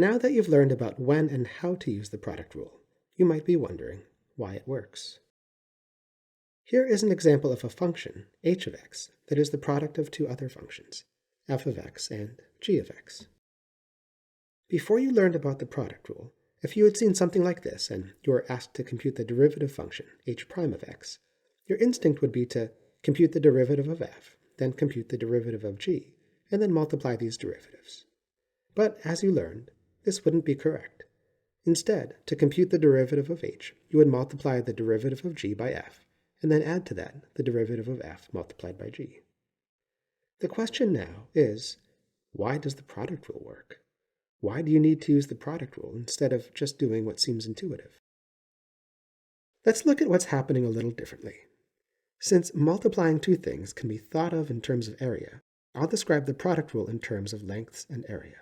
Now that you've learned about when and how to use the product rule, you might be wondering why it works. Here is an example of a function, h of x, that is the product of two other functions, f of x and g of x. Before you learned about the product rule, if you had seen something like this and you were asked to compute the derivative function, h prime of x, your instinct would be to compute the derivative of f, then compute the derivative of g, and then multiply these derivatives. But as you learned, this wouldn't be correct. Instead, to compute the derivative of h, you would multiply the derivative of g by f, and then add to that the derivative of f multiplied by g. The question now is, why does the product rule work? Why do you need to use the product rule instead of just doing what seems intuitive? Let's look at what's happening a little differently. Since multiplying two things can be thought of in terms of area, I'll describe the product rule in terms of lengths and area.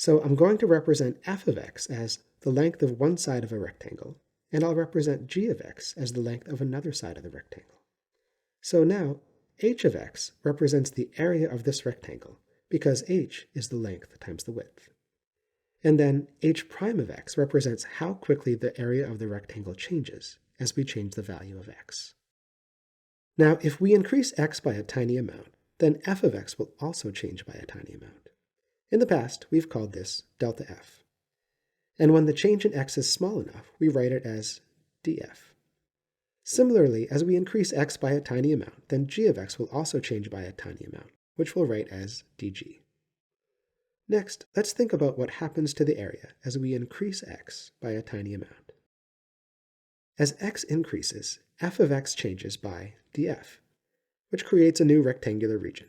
So I'm going to represent f of x as the length of one side of a rectangle, and I'll represent g of x as the length of another side of the rectangle. So now, h of x represents the area of this rectangle, because h is the length times the width. And then h prime of x represents how quickly the area of the rectangle changes as we change the value of x. Now, if we increase x by a tiny amount, then f of x will also change by a tiny amount. In the past, we've called this delta f. And when the change in x is small enough, we write it as df. Similarly, as we increase x by a tiny amount, then g of x will also change by a tiny amount, which we'll write as dg. Next, let's think about what happens to the area as we increase x by a tiny amount. As x increases, f of x changes by df, which creates a new rectangular region.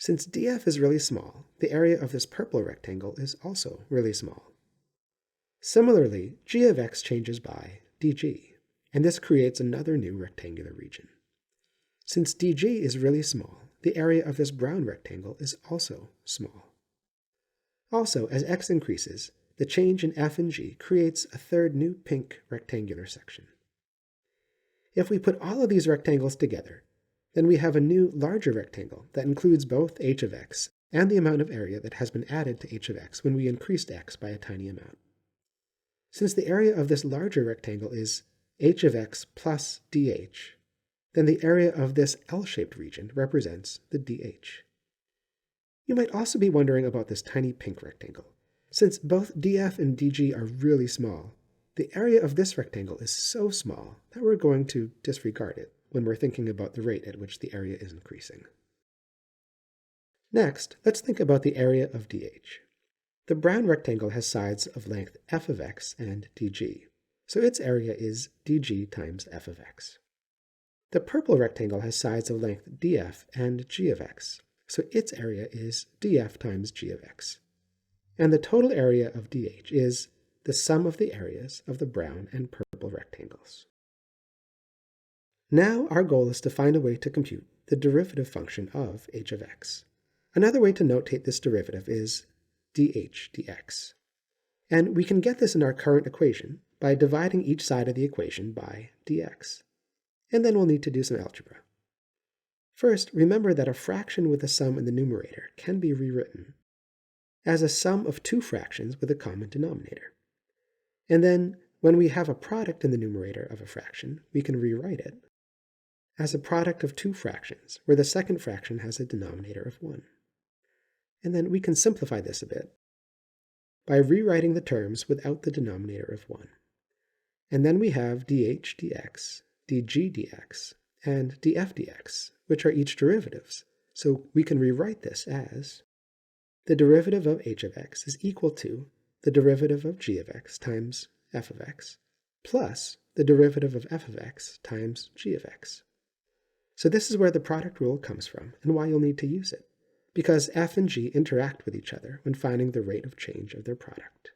Since df is really small, the area of this purple rectangle is also really small. Similarly, g of x changes by dg, and this creates another new rectangular region. Since dg is really small, the area of this brown rectangle is also small. Also, as x increases, the change in f and g creates a third new pink rectangular section. If we put all of these rectangles together, then we have a new larger rectangle that includes both h of x and the amount of area that has been added to h of x when we increased x by a tiny amount. Since the area of this larger rectangle is h of x plus dh, then the area of this L-shaped region represents the dh. You might also be wondering about this tiny pink rectangle. Since both df and dg are really small, the area of this rectangle is so small that we're going to disregard it when we're thinking about the rate at which the area is increasing. Next, let's think about the area of dh. The brown rectangle has sides of length f of x and dg, so its area is dg times f of x. The purple rectangle has sides of length df and g of x, so its area is df times g of x. And the total area of dh is the sum of the areas of the brown and purple rectangles. Now our goal is to find a way to compute the derivative function of h of x. Another way to notate this derivative is dh dx. And we can get this in our current equation by dividing each side of the equation by dx. And then we'll need to do some algebra. First, remember that a fraction with a sum in the numerator can be rewritten as a sum of two fractions with a common denominator. And then, when we have a product in the numerator of a fraction, we can rewrite it as a product of two fractions, where the second fraction has a denominator of 1. And then we can simplify this a bit by rewriting the terms without the denominator of 1. And then we have dh dx, dg dx, and df dx, which are each derivatives. So we can rewrite this as the derivative of h of x is equal to the derivative of g of x times f of x, plus the derivative of f of x times g of x. So this is where the product rule comes from and why you'll need to use it, because f and g interact with each other when finding the rate of change of their product.